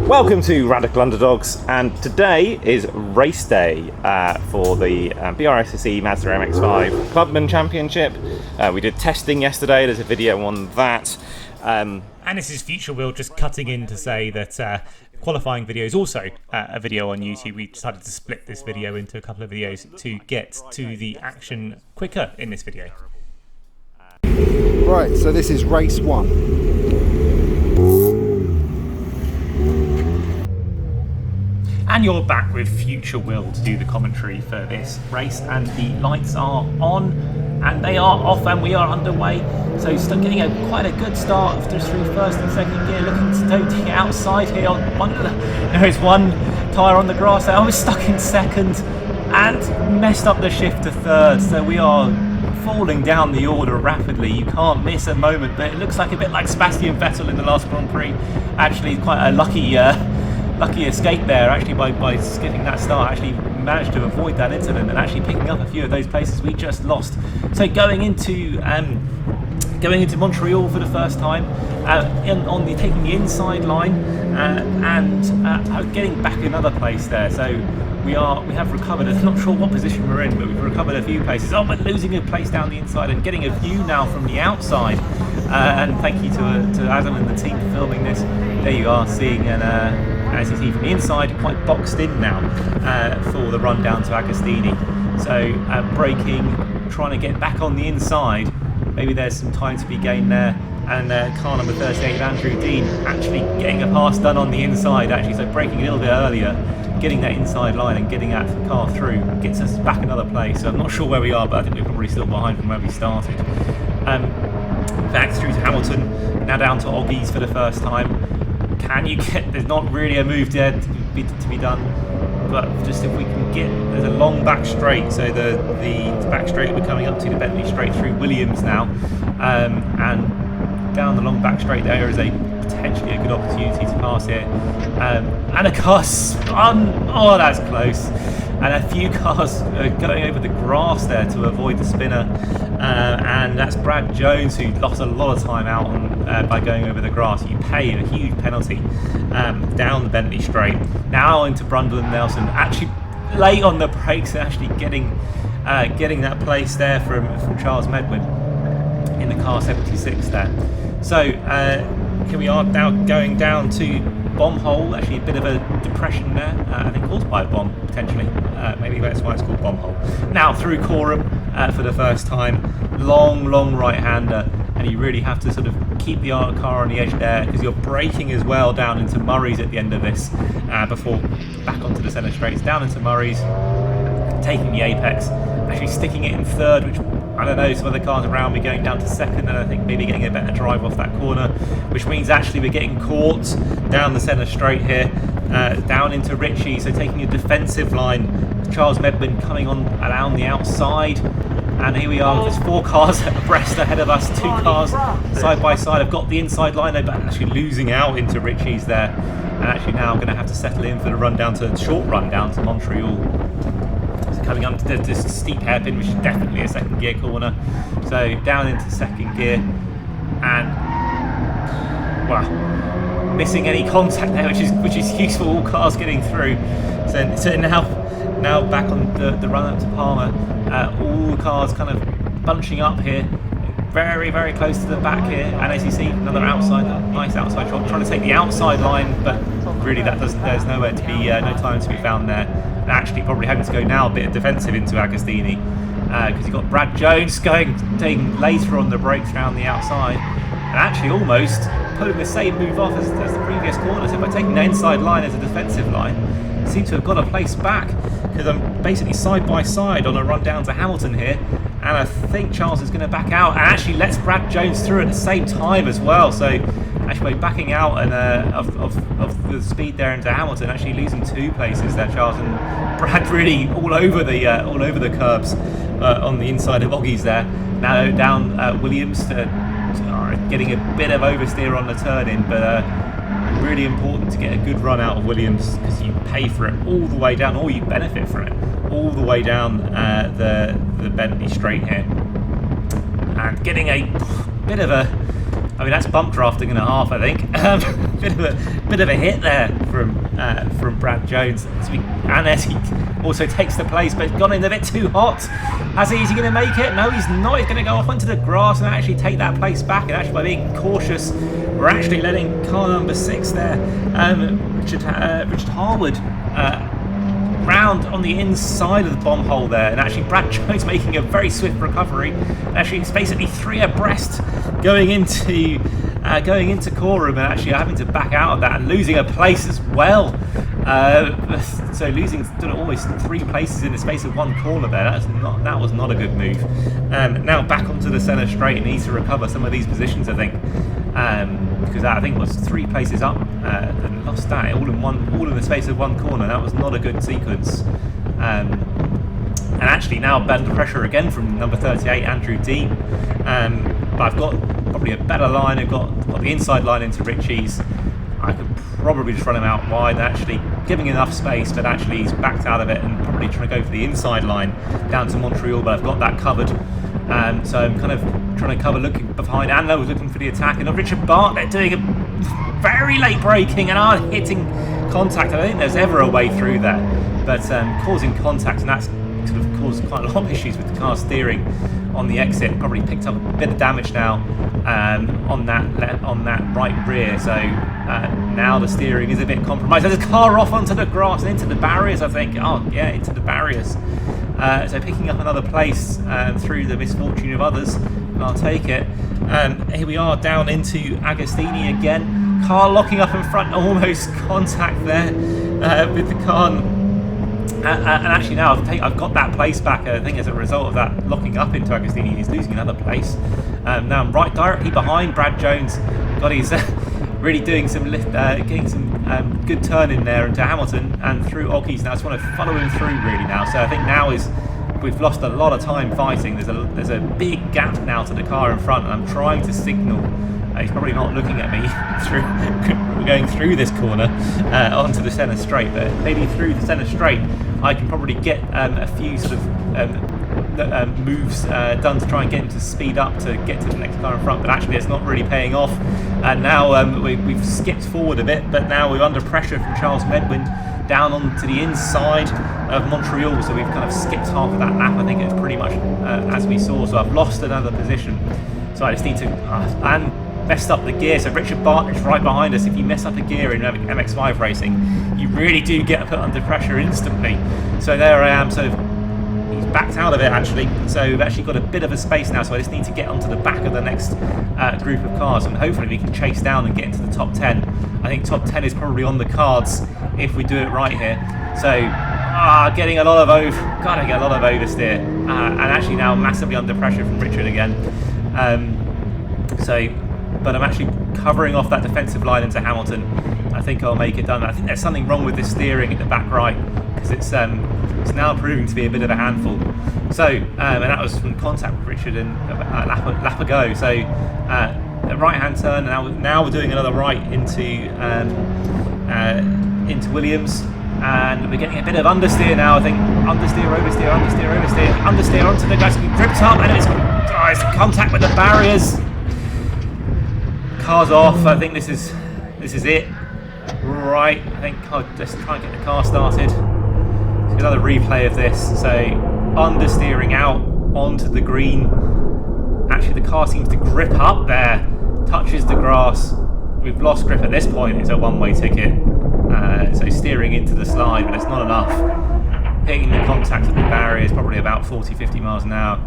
Welcome to Radical Underdogs, and today is race day for the BRSCC Mazda MX-5 Clubman Championship. We did testing yesterday, there's a video on that. And this is Future Will just cutting in to say that qualifying video is also a video on YouTube. We decided to split this video into a couple of videos to get to the action quicker in this video. Right, so this is race one. And you're back with Future Will to do the commentary for this race, and the lights are on and they are off and we are underway. So still getting quite a good start just through first and second gear, looking to get outside here on one. There is one tyre on the grass there. I was stuck in second and messed up the shift to third, so we are falling down the order rapidly. You can't miss a moment, but it looks like a bit like Sebastian Vettel in the last Grand Prix. Actually quite a lucky escape there, actually, by skipping that start. Actually managed to avoid that incident and actually picking up a few of those places we just lost. So going into Montreal for the first time, taking the inside line and getting back another place there. So we have recovered. I'm not sure what position we're in, but we've recovered a few places. Oh, we're losing a place down the inside and getting a view now from the outside. And thank you to Adam and the team for filming this. There you are, seeing as you see from the inside, quite boxed in now for the run down to Agostini. So braking, trying to get back on the inside. Maybe there's some time to be gained there. And car number 38, Andrew Dean, actually getting a pass done on the inside, actually. So braking a little bit earlier, getting that inside line and getting that car through gets us back another place. So I'm not sure where we are, but I think we're probably still behind from where we started. Back through to Hamilton, now down to Oggies for the first time. Can you get, there's not really a move there to be done, but just if we can get, there's a long back straight, so the back straight we're coming up to, the Bentley straight through Williams now, and down the long back straight there is a potentially a good opportunity to pass here, and a car spun, oh that's close, and a few cars going over the grass there to avoid the spinner, and that's Brad Jones, who lost a lot of time out by going over the grass. You pay a huge penalty down the Bentley straight. Now into Brundle and Nelson, actually late on the brakes and actually getting that place there from Charles Medwin in the car 76 there. So here we are now going down to Bomb Hole, actually a bit of a depression there, I think caused by a bomb potentially, maybe that's why it's called Bomb Hole. Now through Coram for the first time, long right-hander, and you really have to sort of keep the car on the edge there because you're braking as well down into Murray's at the end of this before back onto the centre straights, down into Murray's, taking the apex, actually sticking it in third, which I don't know, some other cars around me going down to second, and I think maybe getting a better drive off that corner, which means actually we're getting caught down the centre straight here, down into Ritchie, so taking a defensive line, Charles Medwin coming on around the outside, and here we are, there's 4 cars abreast ahead of us, 2 cars side by side. I've got the inside line, but actually losing out into Ritchie's there, and actually now I'm going to have to settle in for the short run down to Montreal. Coming up to this steep hairpin, which is definitely a second gear corner. So down into second gear, and well, missing any contact there, which is useful. All cars getting through. So now back on the run up to Palmer. All cars kind of bunching up here, very close to the back here. And as you see, another nice outside shot, trying to take the outside line, but really there's nowhere to be, no time to be found there. Actually probably having to go now a bit defensive into Agostini because you've got Brad Jones taking later on the brakes around the outside and actually almost pulling the same move off as the previous corner. So by taking the inside line as a defensive line, I seem to have got a place back because I'm basically side by side on a run down to Hamilton here, and I think Charles is going to back out and actually lets Brad Jones through at the same time as well. So actually backing out and of the speed there into Hamilton, actually losing 2 places there, Charles, and Brad really all over the curbs on the inside of Oggies there. Now down Williams, getting a bit of oversteer on the turn in, but really important to get a good run out of Williams because you pay for it all the way down, or you benefit from it all the way down the Bentley straight here, and getting a bit of a I mean, that's bump drafting and a half, I think. Bit of a hit there from Brad Jones. And as he also takes the place, but he's gone in a bit too hot. Is he going to make it? No, he's not. He's going to go off onto the grass and actually take that place back. And actually, by being cautious, we're actually letting car number 6 there, Richard Harwood, round on the inside of the bomb hole there, and actually Brad Jones making a very swift recovery. Actually, it's basically 3 abreast going into Corum, and actually having to back out of that and losing a place as well. So losing almost 3 places in the space of 1 corner there. That was not a good move. Now back onto the centre straight and needs to recover some of these positions, I think. Because that, I think, was 3 places up and lost that all in the space of 1 corner. That was not a good sequence. And actually now under pressure again from number 38, Andrew Dean. But I've got probably a better line. I've got the inside line into Richie's. I could probably just run him out wide, actually giving enough space, but actually he's backed out of it and probably trying to go for the inside line down to Montreal, but I've got that covered. So I'm kind of trying to cover, looking behind, and I was looking for the attack, and Richard Bartlett doing a very late braking and hitting contact. I don't think there's ever a way through there, but causing contact, and that's sort of caused quite a lot of issues with the car steering on the exit. Probably picked up a bit of damage now on that right rear. So now the steering is a bit compromised. There's a car off onto the grass and into the barriers, I think. Oh yeah, into the barriers. So picking up another place through the misfortune of others, and I'll take it. Here we are down into Agostini again. Car locking up in front, almost contact there with the car. And actually now I've got that place back. I think as a result of that locking up into Agostini, he's losing another place. Now I'm right directly behind Brad Jones. God, he's really doing some lift, getting some good turn in there into Hamilton and through Oggies. Now I just want to follow him through really now. So I think now we've lost a lot of time fighting. There's a big gap now to the car in front, and I'm trying to signal. He's probably not looking at me through going through this corner onto the centre straight, but maybe through the centre straight I can probably get a few sort of moves done to try and get him to speed up to get to the next car in front, but actually it's not really paying off. And now we've skipped forward a bit, but now we're under pressure from Charles Medwin down onto the inside of Montreal, so we've kind of skipped half of that lap. I think it's pretty much as we saw, so I've lost another position. So I just need to and messed up the gear. So Richard Bartlett's right behind us. If you mess up a gear in MX-5 racing, you really do get put under pressure instantly. So there I am. So he's backed out of it actually. So we've actually got a bit of a space now. So I just need to get onto the back of the next group of cars, and hopefully we can chase down and get into the top 10. I think top 10 is probably on the cards if we do it right here. So getting a lot of oversteer, and actually now massively under pressure from Richard again. But I'm actually covering off that defensive line into Hamilton. I think I'll make it done. I think there's something wrong with the steering at the back right, because it's now proving to be a bit of a handful. So and that was from contact with Richard and a lap ago. So a right-hand turn. Now we're doing another right into Williams, and we're getting a bit of understeer now. I think understeer onto the guys who gripped up, and it's contact with the barriers. Car's off. I think this is it. Right. I think I'll just try and get the car started. Another replay of this. So understeering out onto the green. Actually, the car seems to grip up there. Touches the grass. We've lost grip at this point. It's a one-way ticket. So steering into the slide, but it's not enough. Hitting the contact of the barrier is probably about 40-50 miles an hour.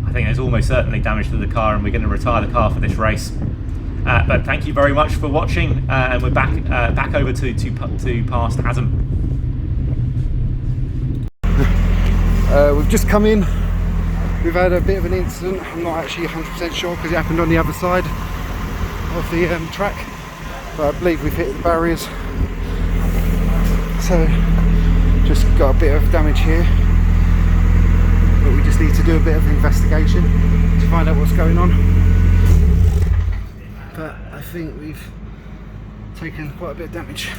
I think there's almost certainly damage to the car, and we're going to retire the car for this race. But thank you very much for watching, and we're back over to past Hasm. We've just come in. We've had a bit of an incident. I'm not actually 100% sure because it happened on the other side of the track, but I believe we've hit the barriers. So just got a bit of damage here, but we just need to do a bit of investigation to find out what's going on. But I think we've taken quite a bit of damage.